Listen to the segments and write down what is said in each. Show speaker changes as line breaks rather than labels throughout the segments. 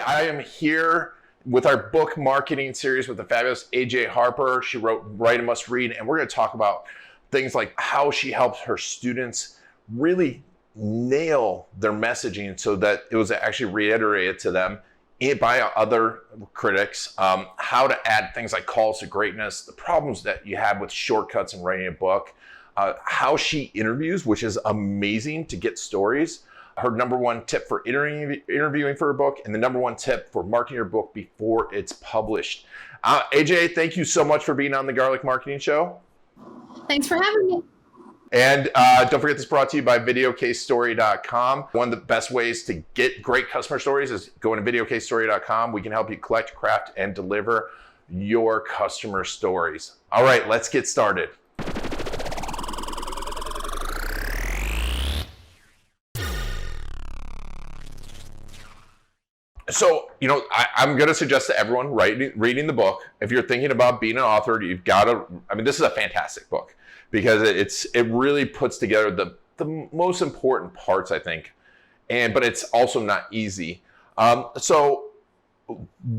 I am here with our book marketing series with the fabulous AJ Harper. She wrote Write a Must Read, and we're going to talk about things like how she helps her students really nail their messaging so that it was actually reiterated to them by other critics, how to add things like calls to greatness, the problems that you have with shortcuts in writing a book, how she interviews, which is amazing to get stories, her number one tip for interviewing for a book, and the number one tip for marketing your book before it's published. AJ, thank you so much for being on the Garlic Marketing Show.
Thanks for having me.
And don't forget, this is brought to you by videocasestory.com. One of the best ways to get great customer stories is going to videocasestory.com. We can help you collect, craft, and deliver your customer stories. All right, let's get started. So, I'm going to suggest to everyone reading the book, if you're thinking about being an author, you've got to, this is a fantastic book because it really puts together the most important parts, I think, but it's also not easy. So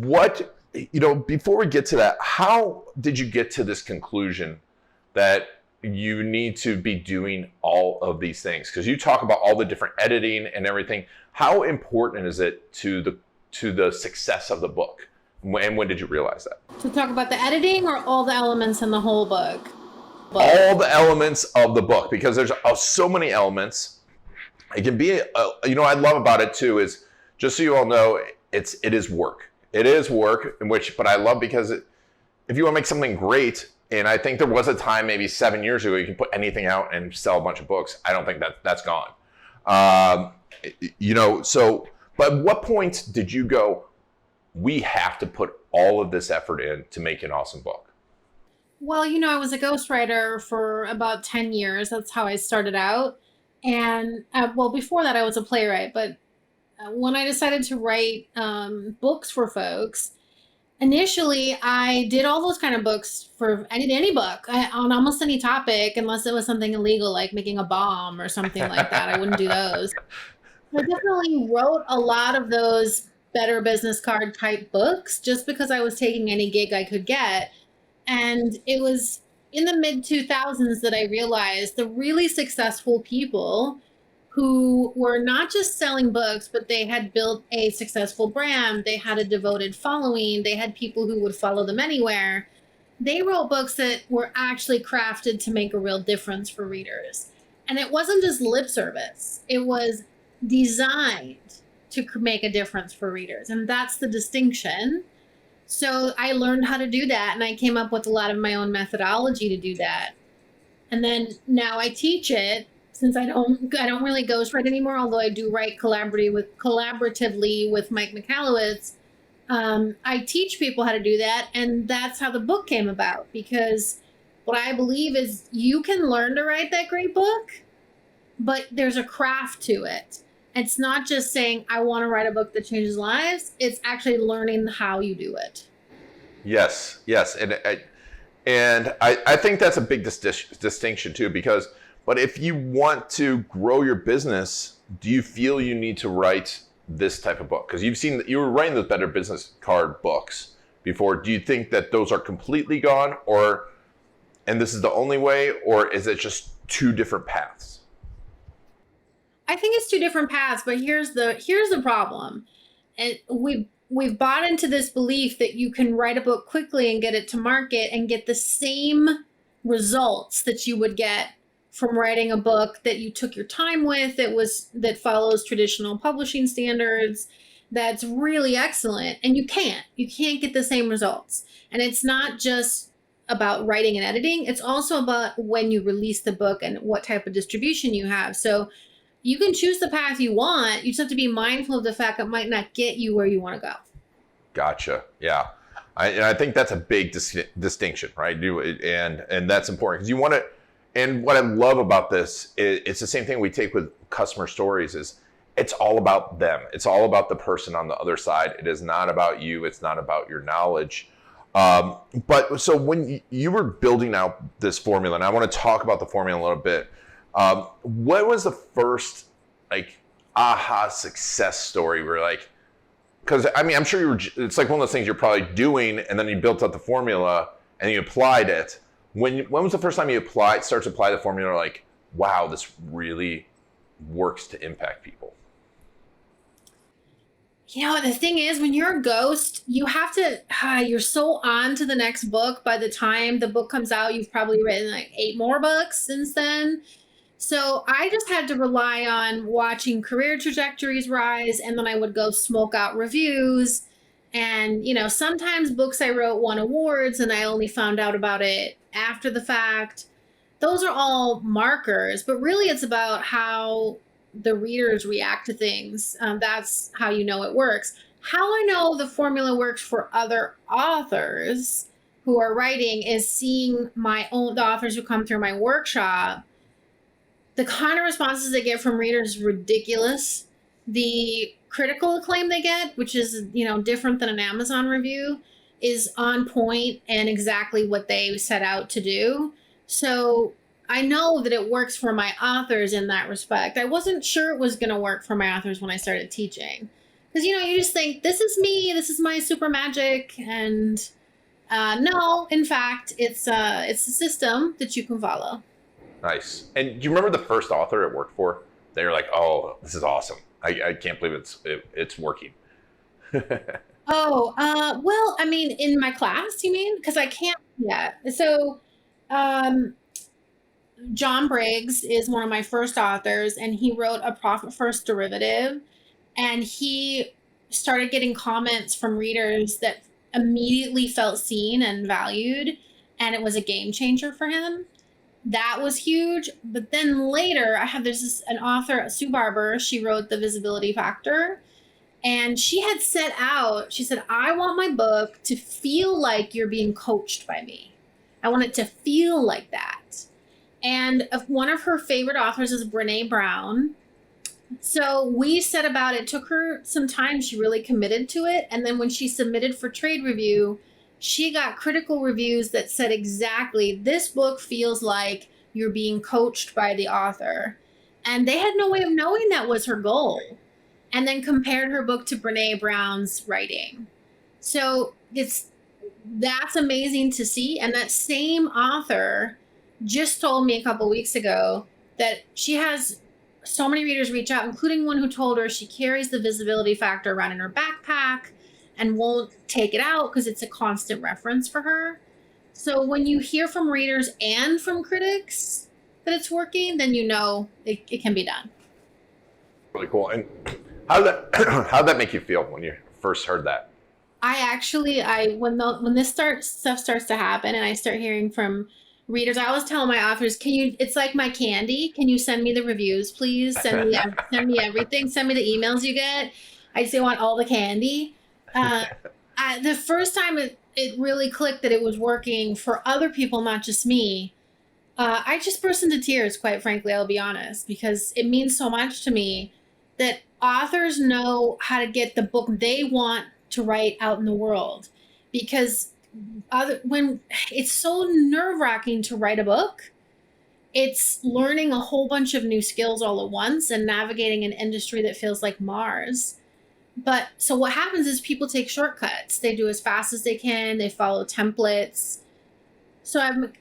before we get to that, how did you get to this conclusion that you need to be doing all of these things? Because you talk about all the different editing and everything. How important is it to the success of the book? And when did you realize that?
To talk about the editing or all the elements in the whole book?
All the elements of the book, because there's so many elements. It can be, I love about it too is, just so you all know, it is work. It is work, but I love because if you want to make something great, and I think there was a time maybe 7 years ago you can put anything out and sell a bunch of books. I don't think that's gone. But at what point did you go, we have to put all of this effort in to make an awesome book?
Well, I was a ghostwriter for about 10 years. That's how I started out. And before that, I was a playwright. But when I decided to write books for folks, initially, I did all those kind of books for any book on almost any topic, unless it was something illegal, like making a bomb or something like that. I wouldn't do those. I definitely wrote a lot of those better business card type books just because I was taking any gig I could get. And it was in the mid 2000s that I realized the really successful people who were not just selling books, but they had built a successful brand. They had a devoted following. They had people who would follow them anywhere. They wrote books that were actually crafted to make a real difference for readers. And it wasn't just lip service. It was designed to make a difference for readers. And that's the distinction. So I learned how to do that. And I came up with a lot of my own methodology to do that. And then now I teach it, since I don't really ghostwrite anymore, although I do write collaboratively with Mike Michalowicz. I teach people how to do that. And that's how the book came about. Because what I believe is you can learn to write that great book, but there's a craft to it. It's not just saying, I want to write a book that changes lives. It's actually learning how you do it.
Yes. And I think that's a big distinction too, but if you want to grow your business, do you feel you need to write this type of book? Because you were writing those better business card books before. Do you think that those are completely gone, and this is the only way, or is it just two different paths?
I think it's two different paths, but here's the problem. And we've bought into this belief that you can write a book quickly and get it to market and get the same results that you would get from writing a book that you took your time with, that follows traditional publishing standards, that's really excellent. And you can't get the same results. And it's not just about writing and editing. It's also about when you release the book and what type of distribution you have. So you can choose the path you want. You just have to be mindful of the fact it might not get you where you want to go.
Gotcha. Yeah. I think that's a big distinction, right? And that's important because you want to, and what I love about this is it's the same thing we take with customer stories is it's all about them. It's all about the person on the other side. It is not about you. It's not about your knowledge. But so when you were building out this formula, and I want to talk about the formula a little bit, what was the first aha success story where because I mean, I'm sure it's like one of those things you're probably doing, and then you built up the formula and you applied it. When was the first time you start to apply the formula, like, wow, this really works to impact people?
You know, the thing is, when you're a ghost, you have to, you're so on to the next book. By the time the book comes out, you've probably written like 8 more books since then. So I just had to rely on watching career trajectories rise, and then I would go smoke out reviews. And, you know, sometimes books I wrote won awards and I only found out about it after the fact. Those are all markers, but really it's about how the readers react to things. That's how you know it works. How I know the formula works for other authors who are writing is seeing the authors who come through my workshop. The kind of responses they get from readers is ridiculous. The critical acclaim they get, which is, you know, different than an Amazon review, is on point and exactly what they set out to do. So I know that it works for my authors in that respect. I wasn't sure it was going to work for my authors when I started teaching. Because, you know, you just think, this is me, this is my super magic. And no, in fact, it's a system that you can follow.
Nice. And do you remember the first author it worked for? They were like, oh, this is awesome. I can't believe it's working.
Oh, well, I mean, in my class, you mean? Because I can't yet. So, John Briggs is one of my first authors, and he wrote A Profit First Derivative, and he started getting comments from readers that immediately felt seen and valued, and it was a game changer for him. That was huge. But then later, there's an author, Sue Barber. She wrote The Visibility Factor. And she had set out, she said, I want my book to feel like you're being coached by me. I want it to feel like that. And one of her favorite authors is Brené Brown. So we set about it. Took her some time. She really committed to it. And then when she submitted for trade review, she got critical reviews that said exactly, this book feels like you're being coached by the author. And they had no way of knowing that was her goal. And then compared her book to Brené Brown's writing. So that's amazing to see. And that same author just told me a couple weeks ago that she has so many readers reach out, including one who told her she carries The Visibility Factor around in her backpack and won't take it out because it's a constant reference for her. So when you hear from readers and from critics that it's working, then you know it can be done.
Really cool. And how'd that make you feel when you first heard that? When this stuff starts to happen and I start hearing from readers, I always tell my authors, it's like my candy. Can you send me the reviews, please? Send me everything. Send me the emails you get. I just want all the candy. The first time it really clicked that it was working for other people, not just me, I just burst into tears, quite frankly, I'll be honest, because it means so much to me that authors know how to get the book they want to write out in the world. Because when it's so nerve-wracking to write a book, it's learning a whole bunch of new skills all at once and navigating an industry that feels like Mars. But so what happens is people take shortcuts. They do as fast as they can. They follow templates. So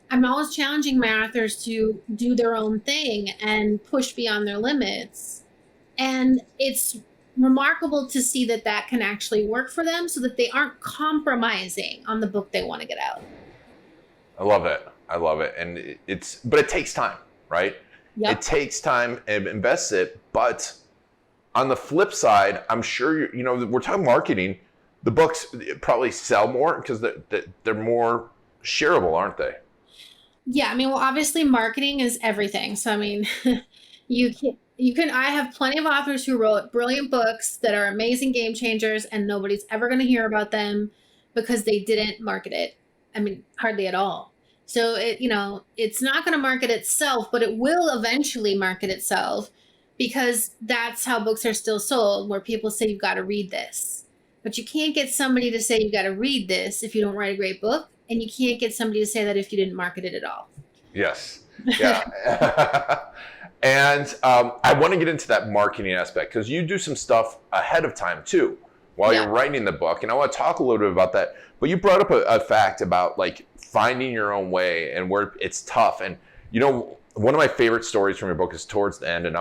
I'm always challenging my authors to do their own thing and push beyond their limits. And it's remarkable to see that can actually work for them so that they aren't compromising on the book they want to get out. I love it. And but it takes time, right?
Yep.
It takes time and invest it. But on the flip side, I'm sure, we're talking marketing. The books probably sell more because they're more shareable, aren't they?
Yeah. I mean, well, obviously marketing is everything. So, I mean, I have plenty of authors who wrote brilliant books that are amazing game changers and nobody's ever going to hear about them because they didn't market it. I mean, hardly at all. So it's not going to market itself, but it will eventually market itself because that's how books are still sold, where people say you've got to read this. But you can't get somebody to say you've got to read this if you don't write a great book. And you can't get somebody to say that if you didn't market it at all.
Yes. Yeah. And I want to get into that marketing aspect because you do some stuff ahead of time too. while
Yeah.
you're writing the book. And I want to talk a little bit about that. But you brought up a fact about like finding your own way and where it's tough. And, you know, one of my favorite stories from your book is towards the end. And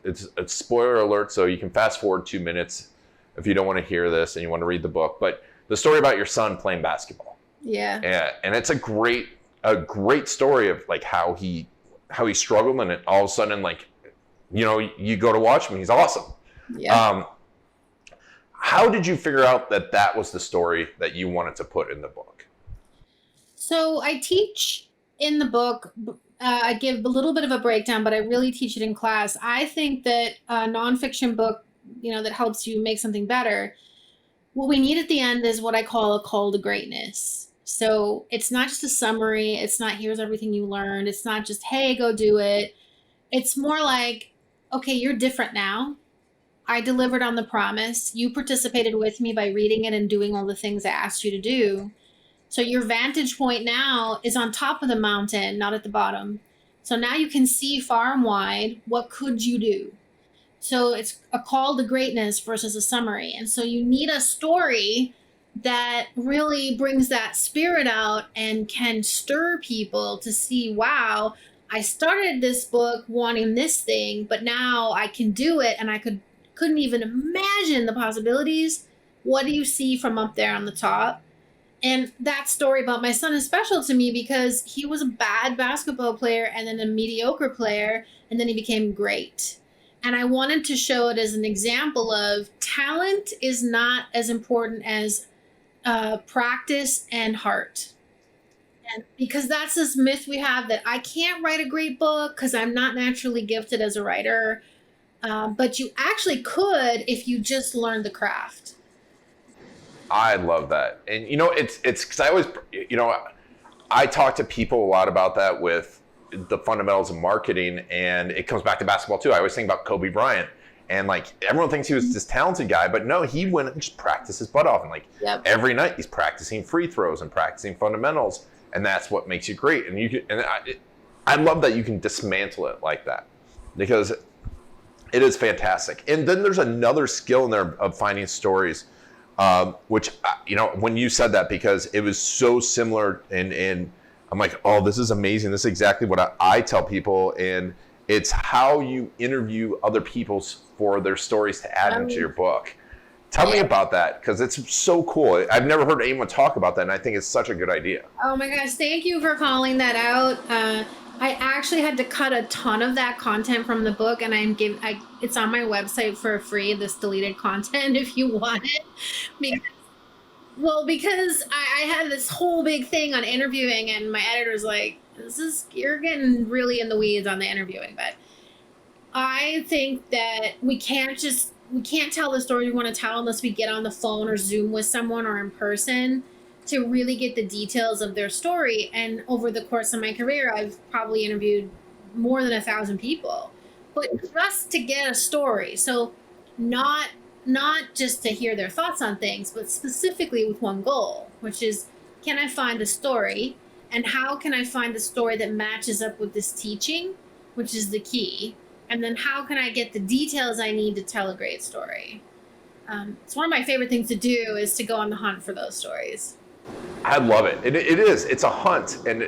it's a spoiler alert, so you can fast forward 2 minutes if you don't want to hear this and you want to read the book. But the story about your son playing basketball.
Yeah.
And it's a great story of like how he struggled, and all of a sudden, like, you know, you go to watch him, he's awesome.
Yeah.
How did you figure out that was the story that you wanted to put in the book?
So I teach in the book. I give a little bit of a breakdown, but I really teach it in class. I think that a nonfiction book, you know, that helps you make something better, what we need at the end is what I call a call to greatness. So it's not just a summary. It's not here's everything you learned. It's not just, hey, go do it. It's more like, okay, you're different now. I delivered on the promise. You participated with me by reading it and doing all the things I asked you to do. So your vantage point now is on top of the mountain, not at the bottom. So now you can see far and wide, what could you do? So it's a call to greatness versus a summary. And so you need a story that really brings that spirit out and can stir people to see, wow, I started this book wanting this thing, but now I can do it, and I couldn't even imagine the possibilities. What do you see from up there on the top? And that story about my son is special to me because he was a bad basketball player and then a mediocre player, and then he became great. And I wanted to show it as an example of talent is not as important as practice and heart. And because that's this myth we have that I can't write a great book because I'm not naturally gifted as a writer. But you actually could if you just learned the craft.
I love that. And, you know, it's because I always, you know, I talk to people a lot about that with the fundamentals of marketing, and it comes back to basketball too. I always think about Kobe Bryant, and like everyone thinks he was this talented guy, but no, he went and just practiced his butt off, and like every night he's practicing free throws and practicing fundamentals, and that's what makes you great. And I love that you can dismantle it like that, because it is fantastic. And then there's another skill in there of finding stories, which, you know, when you said that, because it was so similar, and I'm like, oh, this is amazing. This is exactly what I tell people. And it's how you interview other people for their stories to add into your book. Tell me about that, because it's so cool. I've never heard anyone talk about that, and I think it's such a good idea.
Oh my gosh, thank you for calling that out. I actually had to cut a ton of that content from the book, and it's on my website for free, this deleted content, if you want it. Because I had this whole big thing on interviewing, and my editor's like, you're getting really in the weeds on the interviewing. But I think that we can't tell the story we want to tell unless we get on the phone or Zoom with someone or in person to really get the details of their story. And over the course of my career, I've probably interviewed more than 1,000 people, but just to get a story. So not just to hear their thoughts on things, but specifically with one goal, which is, can I find the story, and how can I find the story that matches up with this teaching, which is the key. And then how can I get the details I need to tell a great story? It's one of my favorite things to do, is to go on the hunt for those stories.
I love it. It is. It's a hunt, and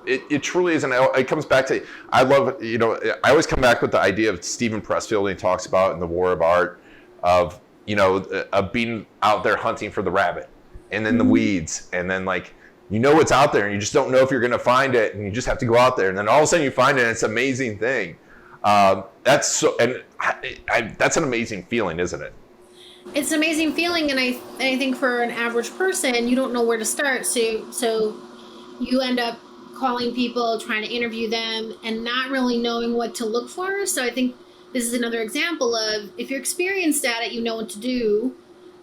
it truly is. And it comes back to, I love, you know, I always come back with the idea of Stephen Pressfield, and he talks about in The War of Art of, you know, of being out there hunting for the rabbit, and then the weeds, and then like, you know what's out there, and you just don't know if you're going to find it, and you just have to go out there, and then all of a sudden you find it, and it's an amazing thing. That's an amazing feeling, isn't it?
It's an amazing feeling, and I think for an average person, you don't know where to start, so you end up calling people, trying to interview them, and not really knowing what to look for. So I think this is another example of, if you're experienced at it, you know what to do.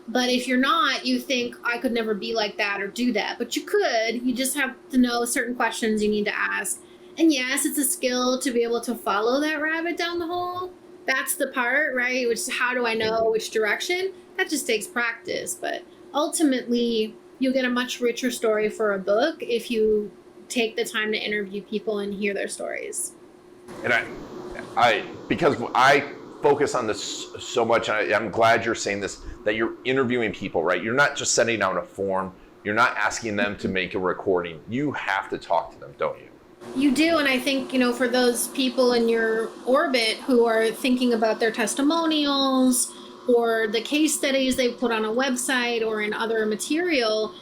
But if you're not, you think, I could never be like that or do that. But you could. You just have to know certain questions you need to ask. And yes, it's a skill to be able to follow that rabbit down the hole. That's the part, right? Which is, how do I know which direction? That just takes practice. But ultimately, you'll get a much richer story for a book if you take the time to interview people and hear their stories.
And because I focus on this so much. And I'm glad you're saying this, that you're interviewing people, right? You're not just sending out a form. You're not asking them to make a recording. You have to talk to them, don't you?
You do, and I think, for those people in your orbit who are thinking about their testimonials or the case studies they put on a website or in other material,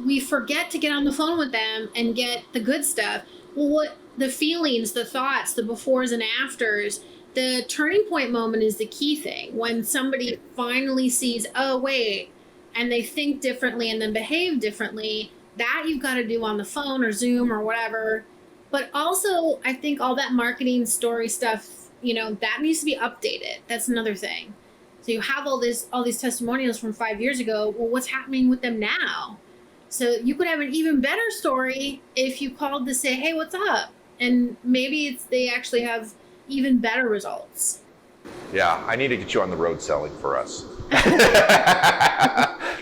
we forget to get on the phone with them and get the good stuff. Well, what the feelings, the thoughts, the befores and afters, the turning point moment is the key thing. When somebody finally sees, oh, wait, and they think differently and then behave differently, that you've got to do on the phone or Zoom or whatever. But also, I think all that marketing story stuff, that needs to be updated. That's another thing. So you have all these testimonials from 5 years ago. Well, what's happening with them now? So you could have an even better story if you called to say, hey, what's up? And maybe they actually have even better results.
Yeah, I need to get you on the road selling for us.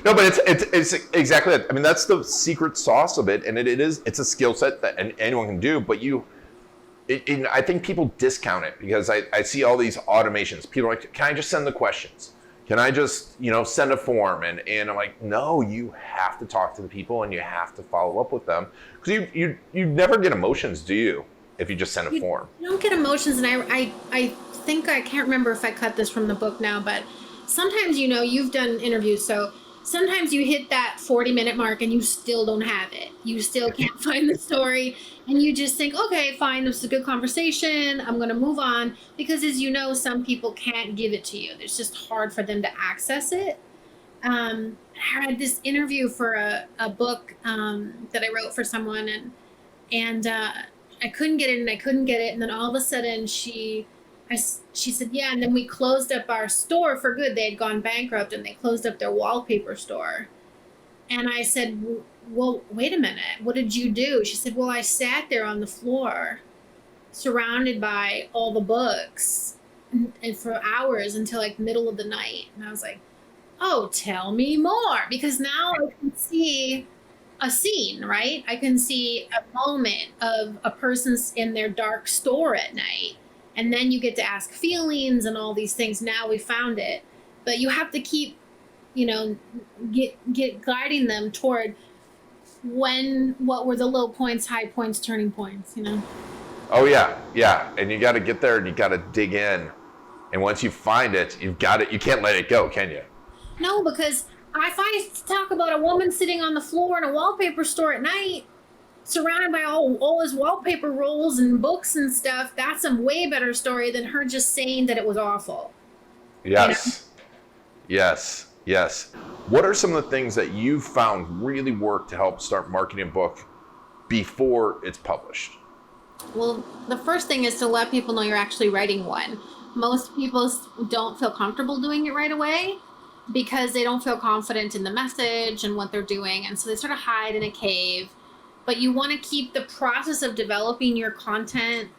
No, but it's exactly that. I mean, that's the secret sauce of it, and it's a skill set that anyone can do. But I think people discount it because I see all these automations. People are like, can I just send the questions? Can I just send a form? And I'm like, no, you have to talk to the people and you have to follow up with them because you never get emotions, do you? If you just send a form,
you don't get emotions, and I think I can't remember if I cut this from the book now, but sometimes you've done interviews, so sometimes you hit that 40-minute mark and you still don't have it. You still can't find the story, and you just think, okay, fine, this is a good conversation. I'm going to move on because, as you know, some people can't give it to you. It's just hard for them to access it. I had this interview for a book that I wrote for someone, and I couldn't get it, and then all of a sudden she said, yeah, and then we closed up our store for good. They had gone bankrupt and they closed up their wallpaper store. And I said, well, wait a minute, what did you do? She said, well, I sat there on the floor surrounded by all the books and for hours until like middle of the night. And I was like, oh, tell me more, because now I can see a scene, right? I can see a moment of a person's in their dark store at night. And then you get to ask feelings and all these things. Now we found it. But you have to keep, get guiding them toward what were the low points, high points, turning points,
Oh, yeah. Yeah. And you got to get there and you got to dig in. And once you find it, you can't let it go, can you?
No, because if I talk about a woman sitting on the floor in a wallpaper store at night, surrounded by all his wallpaper rolls and books and stuff, that's a way better story than her just saying that it was awful.
Yes. Yes. Yes. What are some of the things that you've found really work to help start marketing a book before it's published?
Well, the first thing is to let people know you're actually writing one. Most people don't feel comfortable doing it right away because they don't feel confident in the message and what they're doing. And so they sort of hide in a cave. But you want to keep the process of developing your content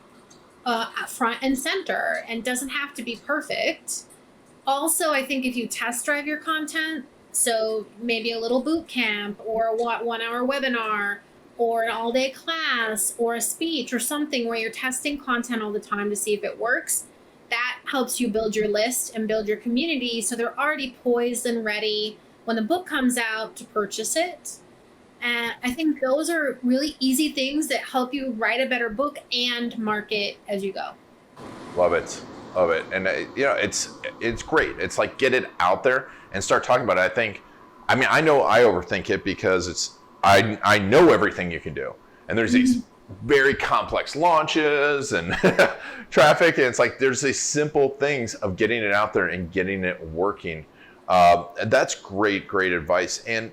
front and center, and doesn't have to be perfect. Also, I think if you test drive your content, so maybe a little boot camp or a 1 hour webinar or an all-day class or a speech or something where you're testing content all the time to see if it works, that helps you build your list and build your community so they're already poised and ready when the book comes out to purchase it. And I think those are really easy things that help you write a better book and market as you go.
Love it. Love it. And it's great. It's like, get it out there and start talking about it. I know I overthink it because I know everything you can do. And there's these very complex launches and traffic. And it's like, there's these simple things of getting it out there and getting it working. That's great advice. And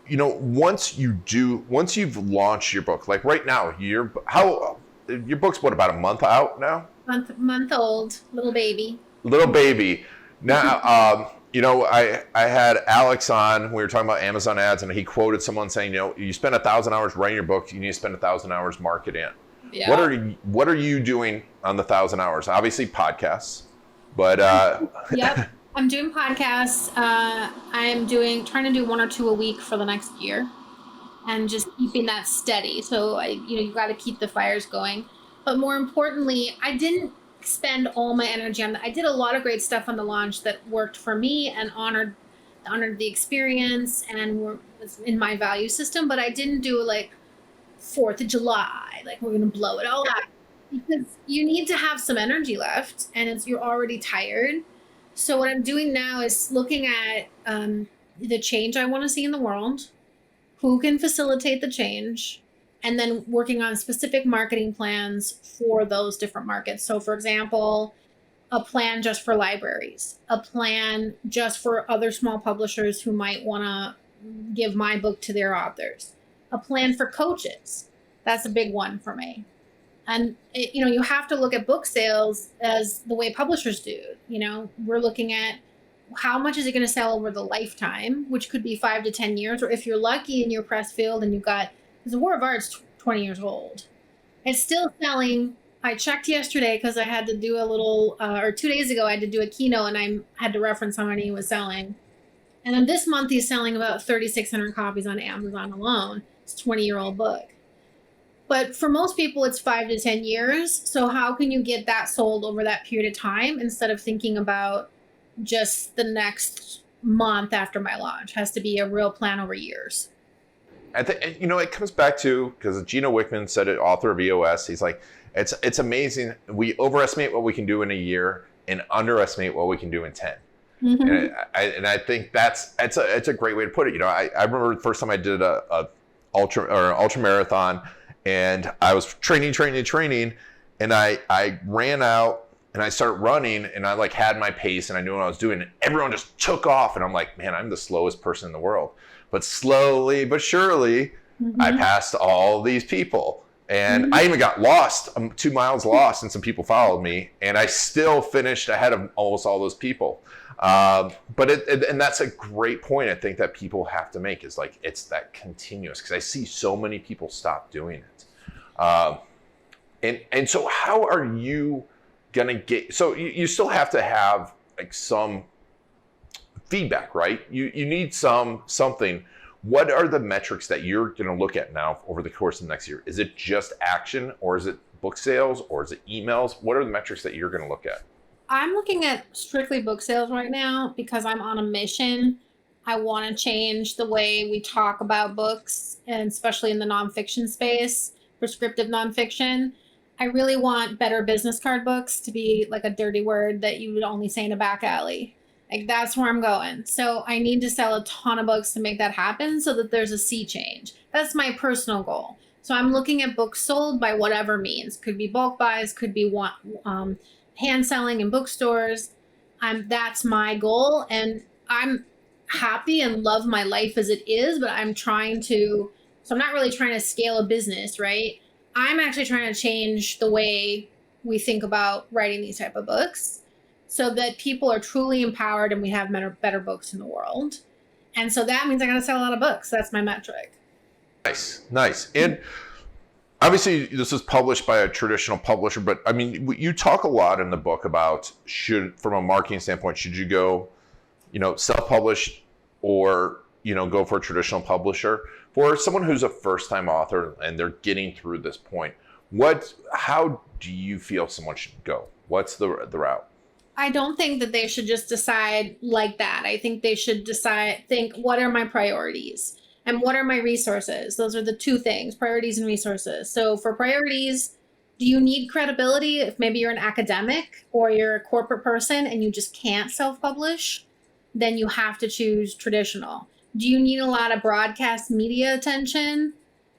once you've launched your book, like right now, your book's about a month out now?
Month old, little baby.
Now, I had Alex on, we were talking about Amazon ads, and he quoted someone saying, you spend 1,000 hours writing your book, you need to spend 1,000 hours marketing it. Yeah. What are you doing on the 1,000 hours? Obviously podcasts, but
Yep. I'm doing podcasts. I'm trying to do 1 or 2 a week for the next year, and just keeping that steady. So you got to keep the fires going. But more importantly, I didn't spend all my energy on that. I did a lot of great stuff on the launch that worked for me and honored the experience and was in my value system, but I didn't do like 4th of July, like we're gonna blow it all out, because you need to have some energy left, and you're already tired. So what I'm doing now is looking at the change I want to see in the world, who can facilitate the change, and then working on specific marketing plans for those different markets. So, for example, a plan just for libraries, a plan just for other small publishers who might want to give my book to their authors, a plan for coaches. That's a big one for me. And you have to look at book sales as the way publishers do. We're looking at how much is it going to sell over the lifetime, which could be 5 to 10 years, or if you're lucky in your press field and because the War of Art's 20 years old, it's still selling. I checked yesterday because I had to do a little, or 2 days ago, I had to do a keynote, and I had to reference how many he was selling. And then this month, he's selling about 3,600 copies on Amazon alone. It's a 20-year-old book. But for most people, it's 5 to 10 years. So how can you get that sold over that period of time instead of thinking about just the next month after my launch? It has to be a real plan over years.
I think, it comes back to, because Gino Wickman said it, author of EOS, he's like, it's amazing. We overestimate what we can do in a year and underestimate what we can do in 10. Mm-hmm. And I think it's a great way to put it. I remember the first time I did a ultra marathon, and I was training, and I ran out and I started running, and I like had my pace and I knew what I was doing, and everyone just took off, and I'm like, man, I'm the slowest person in the world. But slowly but surely, mm-hmm. I passed all these people. And mm-hmm. I even got lost. I'm 2 miles lost, and some people followed me, and I still finished ahead of almost all those people. But and that's a great point, I think, that people have to make, is like, it's that continuous, because I see so many people stop doing it. And so how are you gonna get, so you still have to have like some feedback, right? You need something. What are the metrics that you're going to look at now over the course of the next year? Is it just action, or is it book sales, or is it emails? What are the metrics that you're going to look at?
I'm looking at strictly book sales right now because I'm on a mission. I want to change the way we talk about books, and especially in the nonfiction space, prescriptive nonfiction. I really want better business card books to be like a dirty word that you would only say in a back alley. Like, that's where I'm going. So I need to sell a ton of books to make that happen, so that there's a sea change. That's my personal goal. So I'm looking at books sold by whatever means. Could be bulk buys, could be hand selling in bookstores. That's my goal. And I'm happy and love my life as it is, but I'm not really trying to scale a business, right? I'm actually trying to change the way we think about writing these type of books, so that people are truly empowered and we have better books in the world. And so that means I got to sell a lot of books. That's my metric.
Nice. And obviously this is published by a traditional publisher, but I mean, you talk a lot in the book about, from a marketing standpoint, should you go, self-published, or, go for a traditional publisher? For someone who's a first-time author and they're getting through this point, how do you feel someone should go? What's the route?
I don't think that they should just decide like that. I think they should think, what are my priorities and what are my resources? Those are the two things, priorities and resources. So for priorities, do you need credibility? If maybe you're an academic or you're a corporate person and you just can't self-publish, then you have to choose traditional. Do you need a lot of broadcast media attention?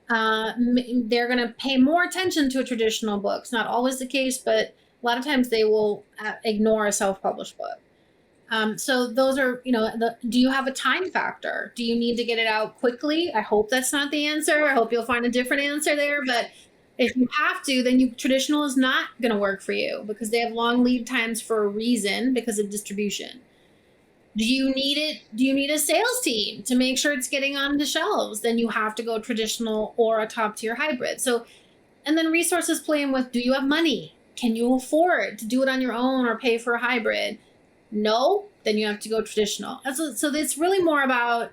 They're going to pay more attention to a traditional book. It's not always the case, but a lot of times they will ignore a self-published book. So those are, do you have a time factor? Do you need to get it out quickly? I hope that's not the answer. I hope you'll find a different answer there. But if you have to, then traditional is not going to work for you, because they have long lead times for a reason, because of distribution. Do you need it? Do you need a sales team to make sure it's getting on the shelves? Then you have to go traditional or a top tier hybrid. So, and then resources play in with, do you have money? Can you afford to do it on your own or pay for a hybrid? No, then you have to go traditional. So it's really more about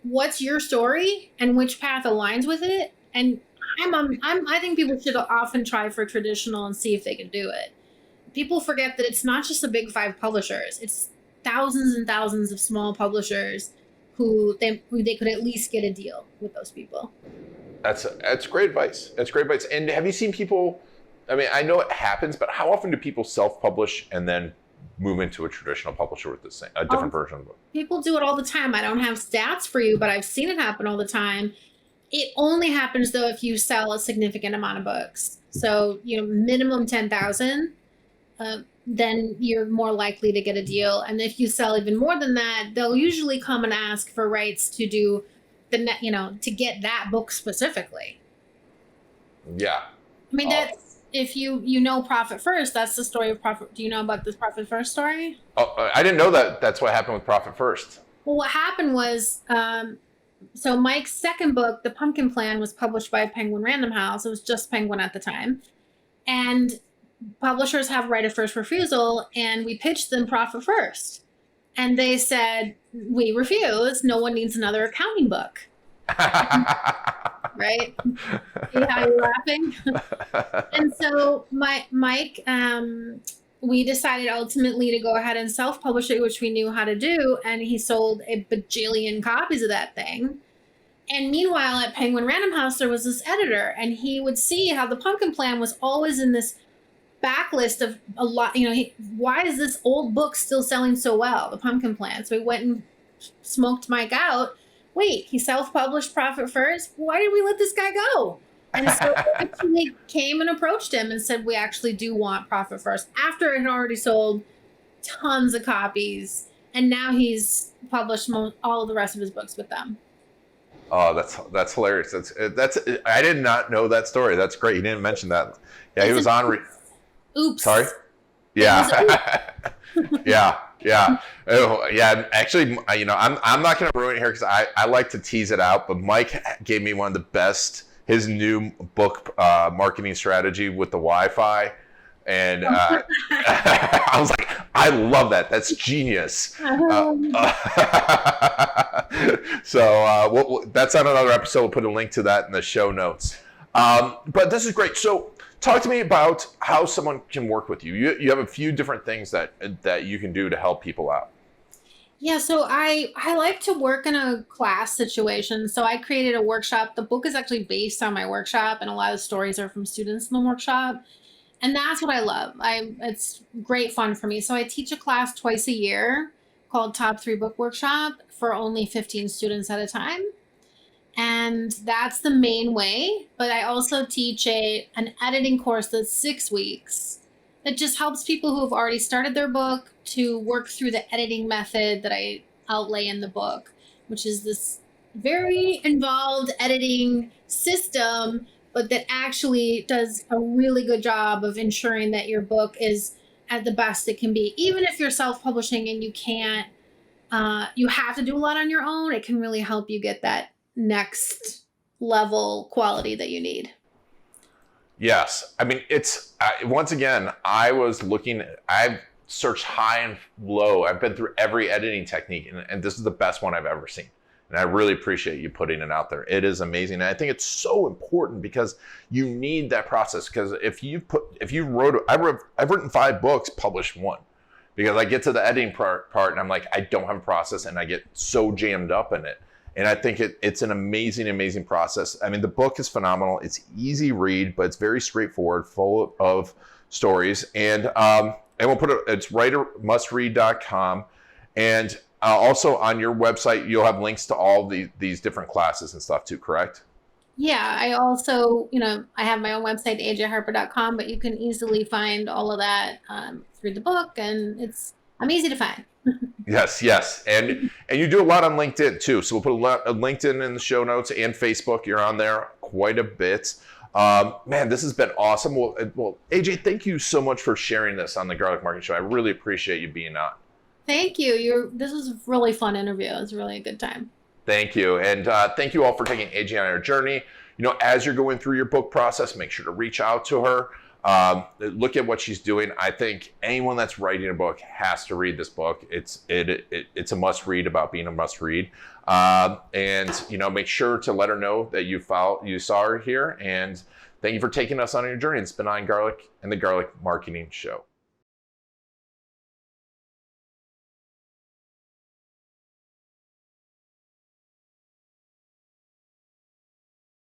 what's your story and which path aligns with it. And I think people should often try for traditional and see if they can do it. people forget that it's not just the big five publishers. It's thousands and thousands of small publishers who they could at least get a deal with those people.
That's great advice. That's great advice. And have you seen people, I mean, I know it happens, but how often do people self-publish and then move into a traditional publisher with a different version of the book?
People do it all the time. I don't have stats for you, but I've seen it happen all the time. It only happens though if you sell a significant amount of books. So, minimum 10,000, then you're more likely to get a deal. And if you sell even more than that, they'll usually come and ask for rights to do to get that book specifically.
Yeah.
I mean, that's, if you know Profit First, that's the story of Profit. Do you know about this Profit First story?
Oh, I didn't know that. That's what happened with Profit First.
Well, what happened was, so Mike's second book, The Pumpkin Plan, was published by Penguin Random House. It was just Penguin at the time. And publishers have right of first refusal, and we pitched them Profit First. And they said, we refuse. No one needs another accounting book. Right? See how you're laughing? And so Mike, we decided ultimately to go ahead and self-publish it, which we knew how to do. And he sold a bajillion copies of that thing. And meanwhile, at Penguin Random House, there was this editor, and he would see how The Pumpkin Plan was always in this backlist of a lot, why is this old book still selling so well, The Pumpkin Plan? So he went and smoked Mike out. Wait, he self-published Profit First? Why did we let this guy go? And so he came and approached him and said, we actually do want Profit First, after it had already sold tons of copies. And now he's published all of the rest of his books with them.
Oh, that's hilarious. That's I did not know that story. That's great. He didn't mention that. Yeah, he was on.
Oops.
Sorry. Yeah. Yeah. Oh, yeah. Actually, I'm not going to ruin it here because I like to tease it out. But Mike gave me one of the best, his new book marketing strategy with the Wi-Fi. And I was like, I love that. That's genius. So that's on another episode. We'll put a link to that in the show notes. But this is great. So talk to me about how someone can work with you. You have a few different things that you can do to help people out.
Yeah, so I like to work in a class situation. So I created a workshop. The book is actually based on my workshop, and a lot of the stories are from students in the workshop. And that's what I love. It's great fun for me. So I teach a class twice a year called Top 3 Book Workshop for only 15 students at a time. And that's the main way. But I also teach an editing course that's 6 weeks that just helps people who have already started their book to work through the editing method that I outlay in the book, which is this very involved editing system, but that actually does a really good job of ensuring that your book is at the best it can be. Even if you're self-publishing and you can't, you have to do a lot on your own, it can really help you get that next level quality that you need.
Yes. I mean, it's, once again, I've searched high and low. I've been through every editing technique, and this is the best one I've ever seen. And I really appreciate you putting it out there. It is amazing. And I think it's so important because you need that process. Because I've written 5 books, published 1. Because I get to the editing part and I'm like, I don't have a process, and I get so jammed up in it. And I think it's an amazing, amazing process. I mean, the book is phenomenal. It's easy read, but it's very straightforward, full of stories. And we'll put it's writermustread.com. And also on your website, you'll have links to all these different classes and stuff too, correct?
Yeah, I also, I have my own website, ajharper.com, but you can easily find all of that through the book, and I'm easy to find.
Yes. And you do a lot on LinkedIn too. So we'll put a lot of LinkedIn in the show notes, and Facebook. You're on there quite a bit. Man, this has been awesome. Well, AJ, thank you so much for sharing this on the Garlic Marketing Show. I really appreciate you being on.
Thank you. This was a really fun interview. It was really a good time.
Thank you. And thank you all for taking AJ on our journey. As you're going through your book process, make sure to reach out to her. Look at what she's doing. I think anyone that's writing a book has to read this book. It's a must read about being a must read. And make sure to let her know that you saw her here. And thank you for taking us on your journey. It's been on Garlic and the Garlic Marketing Show.